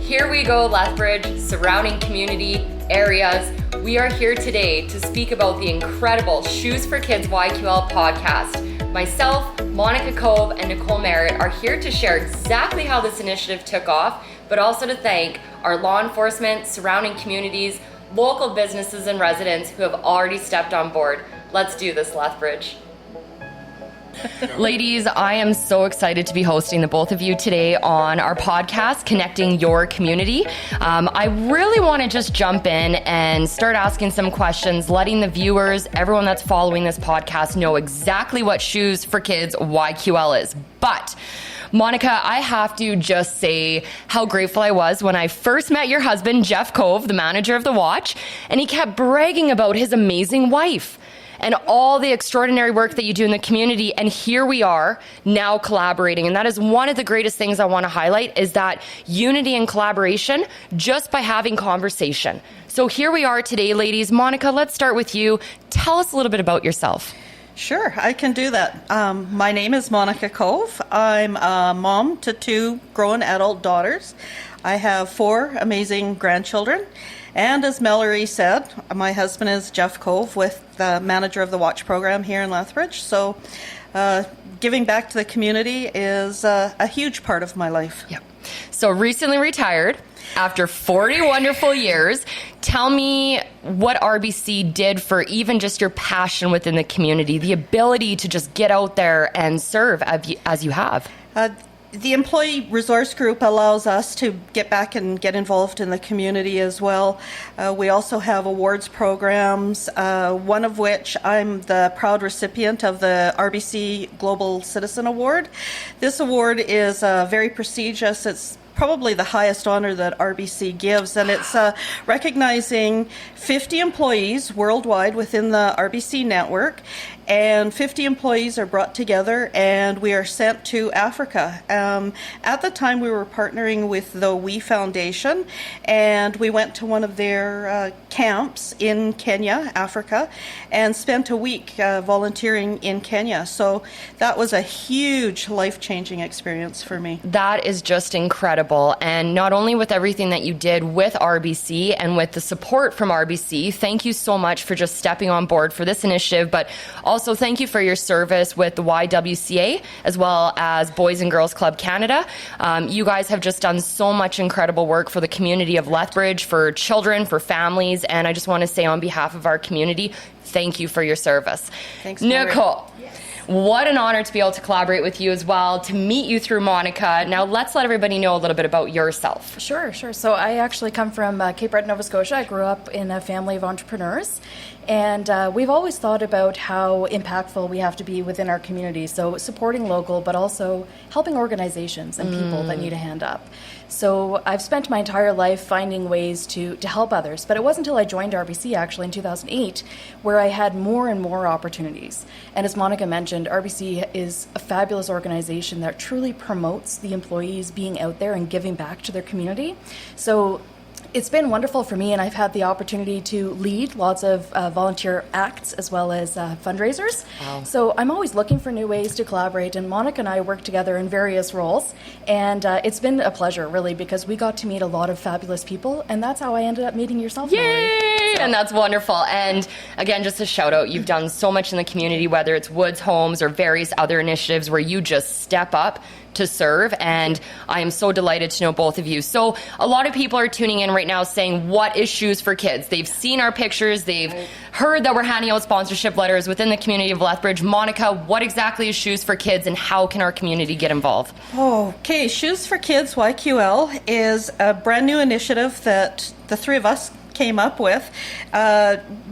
Here we go, Lethbridge, surrounding community areas. We are here today to speak about the incredible Shoes for Kids YQL podcast. Myself, Monica Cove, and Nicole Merritt are here to share exactly how this initiative took off, but also to thank our law enforcement, surrounding communities, local businesses, and residents who have already stepped on board. Let's do this, Lethbridge. Ladies, I am so excited to be hosting the both of you today on our podcast, Connecting Your Community. I really want to just jump in and start asking some questions, letting the viewers, everyone that's following this podcast, know exactly what Shoes for Kids YQL is. But Monica, I have to just say how grateful I was when I first met your husband, Jeff Cove, the manager of the watch, and he kept bragging about his amazing wife and all the extraordinary work that you do in the community. And here we are now collaborating. And that is one of the greatest things I want to highlight, is that unity and collaboration just by having conversation. So here we are today, ladies. Monica, let's start with you. Tell us a little bit about yourself. Sure, I can do that. My name is Monica Cove. I'm a mom to 2 grown adult daughters. I have 4 amazing grandchildren. And as Mallory said, my husband is Jeff Cove, with the manager of the watch program here in Lethbridge. So giving back to the community is a huge part of my life. Yep. So recently retired after 40 wonderful years. Tell me what RBC did for even just your passion within the community, the ability to just get out there and serve as you have. The Employee Resource Group allows us to get back and get involved in the community as well. We also have awards programs, one of which I'm the proud recipient of the RBC Global Citizen Award. This award is very prestigious. It's probably the highest honor that RBC gives, and it's recognizing 50 employees worldwide within the RBC network, and 50 employees are brought together and we are sent to Africa. At the time, we were partnering with the We Foundation, and we went to one of their camps in Kenya, Africa, and spent a week volunteering in Kenya. So that was a huge life-changing experience for me. That is just incredible. And not only with everything that you did with RBC and with the support from RBC, thank you so much for just stepping on board for this initiative, but also thank you for your service with the YWCA as well as Boys and Girls Club Canada. You guys have just done so much incredible work for the community of Lethbridge, for children, for families, and I just want to say on behalf of our community, thank you for your service. Thanks, Nicole. Yes. What an honor to be able to collaborate with you as well, to meet you through Monica. Now let's let everybody know a little bit about yourself. Sure. So I actually come from Cape Breton, Nova Scotia. I grew up in a family of entrepreneurs. And we've always thought about how impactful we have to be within our community. So supporting local, but also helping organizations and people that need a hand up. So I've spent my entire life finding ways to help others. But it wasn't until I joined RBC actually in 2008 where I had more and more opportunities. And as Monica mentioned, RBC is a fabulous organization that truly promotes the employees being out there and giving back to their community. So it's been wonderful for me, and I've had the opportunity to lead lots of volunteer acts as well as fundraisers. Wow. So I'm always looking for new ways to collaborate, and Monica and I work together in various roles, and it's been a pleasure, really, because we got to meet a lot of fabulous people, and that's how I ended up meeting yourself, Yay! So. And that's wonderful. And again, just a shout out, you've done so much in the community, whether it's Woods Homes or various other initiatives where you just step up to serve, and I am so delighted to know both of you. So a lot of people are tuning in right now saying, what is Shoes for Kids? They've seen our pictures, they've heard that we're handing out sponsorship letters within the community of Lethbridge. Monica, what exactly is Shoes for Kids, and how can our community get involved? Okay, Shoes for Kids YQL is a brand new initiative that the 3 of us came up with.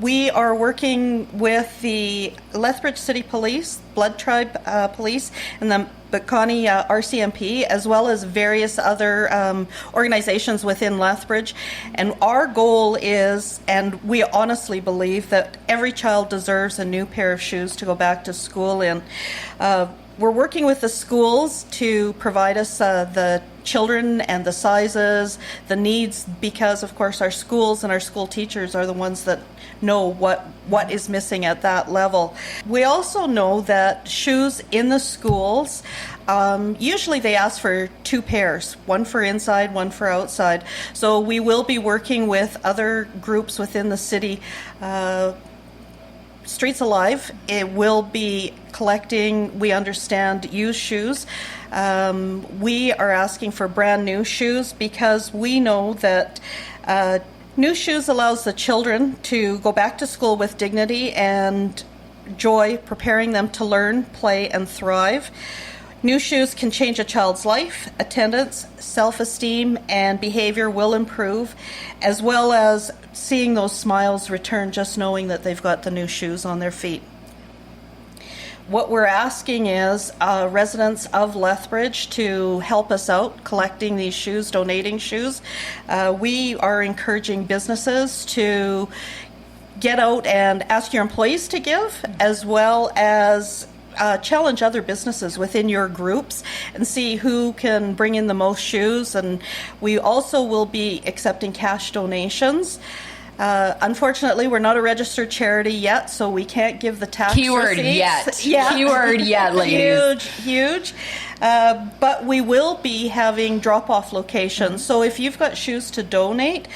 We are working with the Lethbridge City Police, Blood Tribe Police, and the Piikani RCMP, as well as various other organizations within Lethbridge. And our goal is, and we honestly believe, that every child deserves a new pair of shoes to go back to school in. we're working with the schools to provide us the children and the sizes, the needs, because of course our schools and our school teachers are the ones that know what is missing at that level. We also know that shoes in the schools, usually they ask for 2 pairs, one for inside, one for outside. So we will be working with other groups within the city. Streets Alive, it will be collecting, we understand, used shoes. We are asking for brand new shoes because we know that new shoes allows the children to go back to school with dignity and joy, preparing them to learn, play, and thrive. New shoes can change a child's life, attendance, self-esteem, and behavior will improve, as well as seeing those smiles return just knowing that they've got the new shoes on their feet. What we're asking is residents of Lethbridge to help us out collecting these shoes, donating shoes. We are encouraging businesses to get out and ask your employees to give, as well as challenge other businesses within your groups and see who can bring in the most shoes. And we also will be accepting cash donations. Unfortunately, we're not a registered charity yet, so we can't give the tax Keyword receipts. yet. Yeah. Keyword yet, ladies. Huge. But we will be having drop-off locations. So if you've got shoes to donate,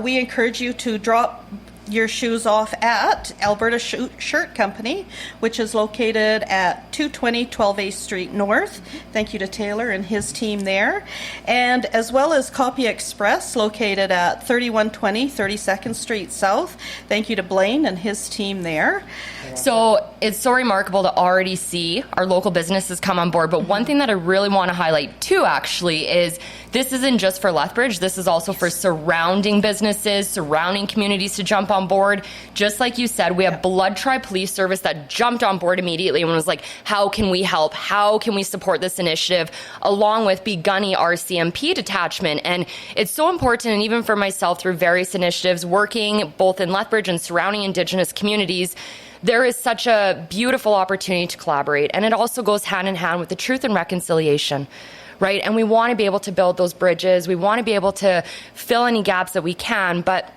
we encourage you to drop your shoes off at Alberta Shirt Company, which is located at 220 12A Street North. Thank you to Taylor and his team there. And as well as Copy Express, located at 3120 32nd Street South. Thank you to Blaine and his team there. So it's so remarkable to already see our local businesses come on board. But one thing that I really want to highlight too, actually, is this isn't just for Lethbridge. This is also for surrounding businesses, surrounding communities to jump on board. Just like you said, we have Blood Tribe Police Service that jumped on board immediately and was like, how can we help? How can we support this initiative? Along with Piikani RCMP Detachment. And it's so important, and even for myself through various initiatives, working both in Lethbridge and surrounding Indigenous communities, there is such a beautiful opportunity to collaborate. And it also goes hand in hand with the truth and reconciliation, right? And we want to be able to build those bridges. We want to be able to fill any gaps that we can. But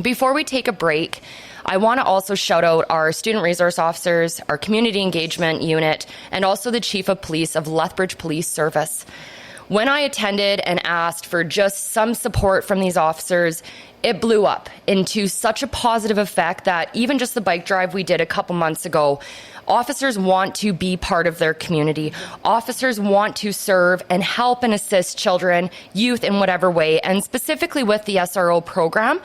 before we take a break, I want to also shout out our student resource officers, our community engagement unit, and also the chief of police of Lethbridge Police Service. When I attended and asked for just some support from these officers, it blew up into such a positive effect that even just the bike drive we did a couple months ago, officers want to be part of their community. Officers want to serve and help and assist children, youth in whatever way. And specifically with the SRO program,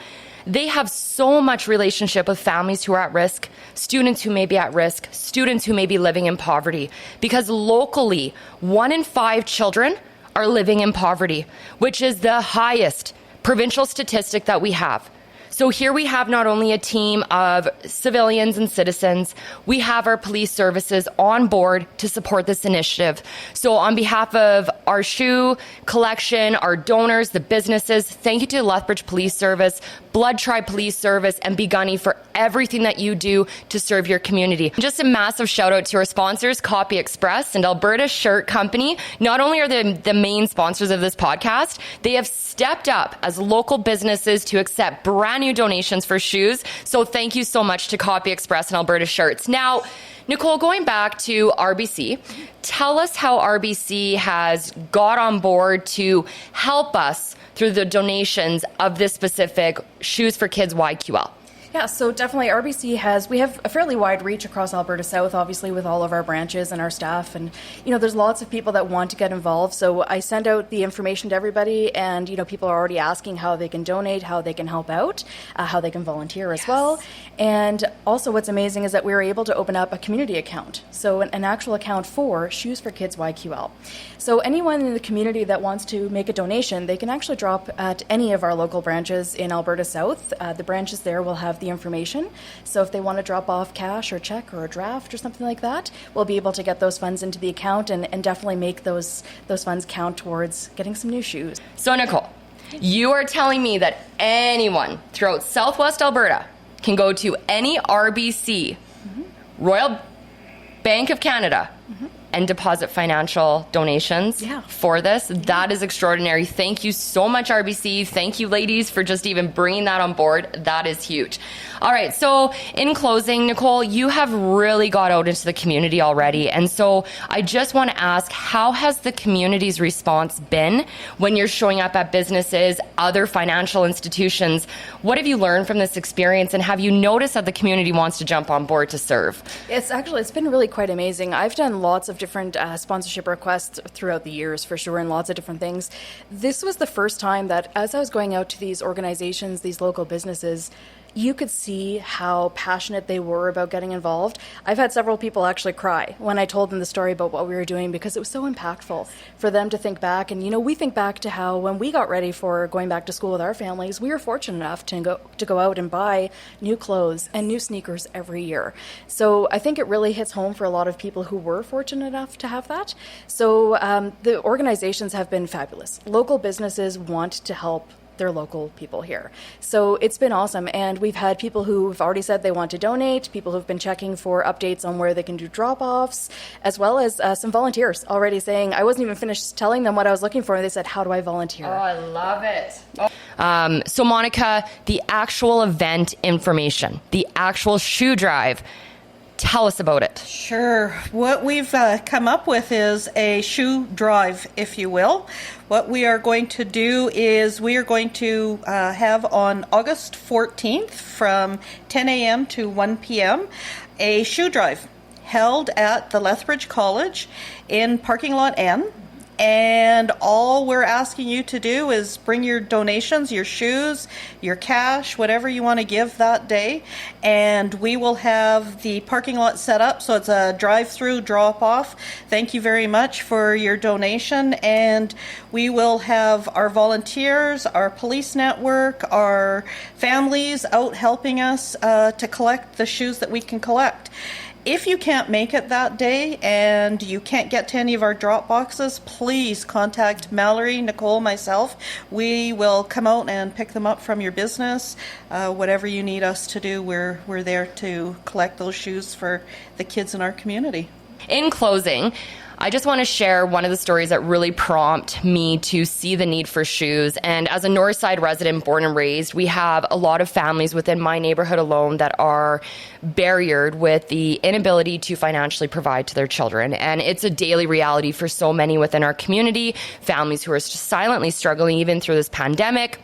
they have so much relationship with families who are at risk, students who may be at risk, students who may be living in poverty. Because locally, 1 in 5 children are living in poverty, which is the highest provincial statistic that we have. So here we have not only a team of civilians and citizens, we have our police services on board to support this initiative. So on behalf of our shoe collection, our donors, the businesses, thank you to the Lethbridge Police Service, Blood Tribe Police Service, and Piikani for everything that you do to serve your community. Just a massive shout out to our sponsors, Copy Express and Alberta Shirt Company. Not only are they the main sponsors of this podcast, they have stepped up as local businesses to accept brand new donations for shoes. So thank you so much to Copy Express and Alberta Shirts. Now, Nicole, going back to RBC, tell us how RBC has got on board to help us through the donations of this specific Shoes for Kids YQL. Yeah, so definitely we have a fairly wide reach across Alberta South, obviously, with all of our branches and our staff. And, there's lots of people that want to get involved. So I send out the information to everybody, and, people are already asking how they can donate, how they can help out, how they can volunteer as well. And also what's amazing is that we were able to open up a community account. So an actual account for Shoes for Kids YQL. So anyone in the community that wants to make a donation, they can actually drop at any of our local branches in Alberta South. The branches there will have the information. So if they want to drop off cash or check or a draft or something like that, we'll be able to get those funds into the account and definitely make those funds count towards getting some new shoes. So Nicole, you are telling me that anyone throughout Southwest Alberta can go to any RBC, Royal Bank of Canada, and deposit financial donations for this. That is extraordinary. Thank you so much, RBC. Thank you, ladies, for just even bringing that on board. That is huge. All right, so in closing, Nicole, you have really got out into the community already. And so I just want to ask, how has the community's response been when you're showing up at businesses, other financial institutions? What have you learned from this experience, and have you noticed that the community wants to jump on board to serve? It's been really quite amazing. I've done lots of different sponsorship requests throughout the years, for sure, and lots of different things. This was the first time that as I was going out to these organizations, these local businesses, you could see how passionate they were about getting involved. I've had several people actually cry when I told them the story about what we were doing, because it was so impactful for them to think back. And, we think back to how when we got ready for going back to school with our families, we were fortunate enough to go out and buy new clothes and new sneakers every year. So I think it really hits home for a lot of people who were fortunate enough to have that. So the organizations have been fabulous. Local businesses want to help their local people here. So it's been awesome. And we've had people who've already said they want to donate, people who've been checking for updates on where they can do drop-offs, as well as some volunteers already saying, I wasn't even finished telling them what I was looking for, and they said, how do I volunteer? Oh, I love it. So Monica, the actual event information, the actual shoe drive, tell us about it. Sure. What we've come up with is a shoe drive, if you will. What we are going to do is we are going to have on August 14th from 10 a.m. to 1 p.m. a shoe drive held at the Lethbridge College in parking lot N. And all we're asking you to do is bring your donations, your shoes, your cash, whatever you want to give that day. And we will have the parking lot set up so it's a drive-through drop-off. Thank you very much for your donation. And we will have our volunteers, our police network, our families out helping us to collect the shoes that we can collect. If you can't make it that day and you can't get to any of our drop boxes, please contact Mallory, Nicole, myself. We will come out and pick them up from your business. Whatever you need us to do, we're there to collect those shoes for the kids in our community. In closing, I just want to share one of the stories that really prompted me to see the need for shoes. And as a Northside resident, born and raised, we have a lot of families within my neighborhood alone that are barriered with the inability to financially provide to their children. And it's a daily reality for so many within our community, families who are just silently struggling even through this pandemic.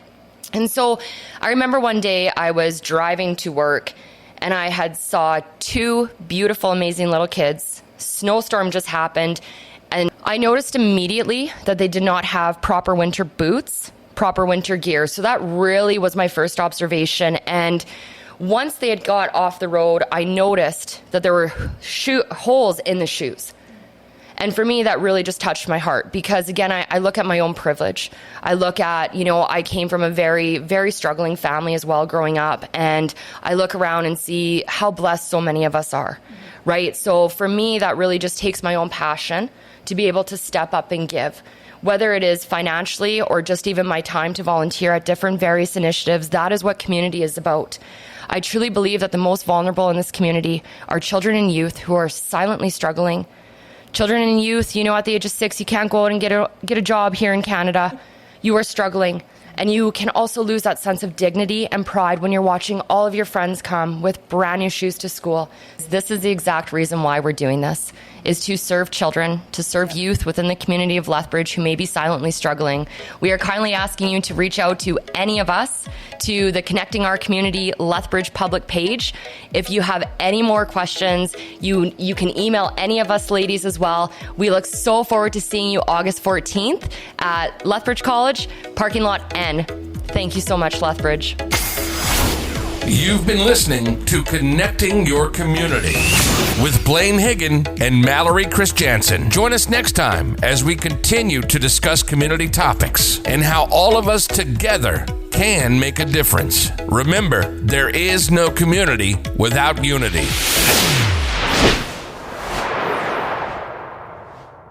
And so I remember one day I was driving to work and I had saw two beautiful, amazing little kids. Snowstorm just happened, and I noticed immediately that they did not have proper winter boots, proper winter gear. So that really was my first observation. And once they had got off the road, I noticed that there were holes in the shoes. And for me, that really just touched my heart because, again, I look at my own privilege. I look at, I came from a very, very struggling family as well growing up. And I look around and see how blessed so many of us are, right? So for me, that really just takes my own passion to be able to step up and give. Whether it is financially or just even my time to volunteer at different various initiatives, that is what community is about. I truly believe that the most vulnerable in this community are children and youth who are silently struggling. Children and youth, at the age of 6, you can't go out and get a job here in Canada. You are struggling. And you can also lose that sense of dignity and pride when you're watching all of your friends come with brand new shoes to school. This is the exact reason why we're doing this, is to serve children, to serve youth within the community of Lethbridge who may be silently struggling. We are kindly asking you to reach out to any of us, to the Connecting Our Community Lethbridge public page. If you have any more questions, you can email any of us ladies as well. We look so forward to seeing you August 14th at Lethbridge College, parking lot N. Thank you so much, Lethbridge. You've been listening to Connecting Your Community with Blaine Higgin and Mallory Christiansen. Join us next time as we continue to discuss community topics and how all of us together can make a difference. Remember, there is no community without unity.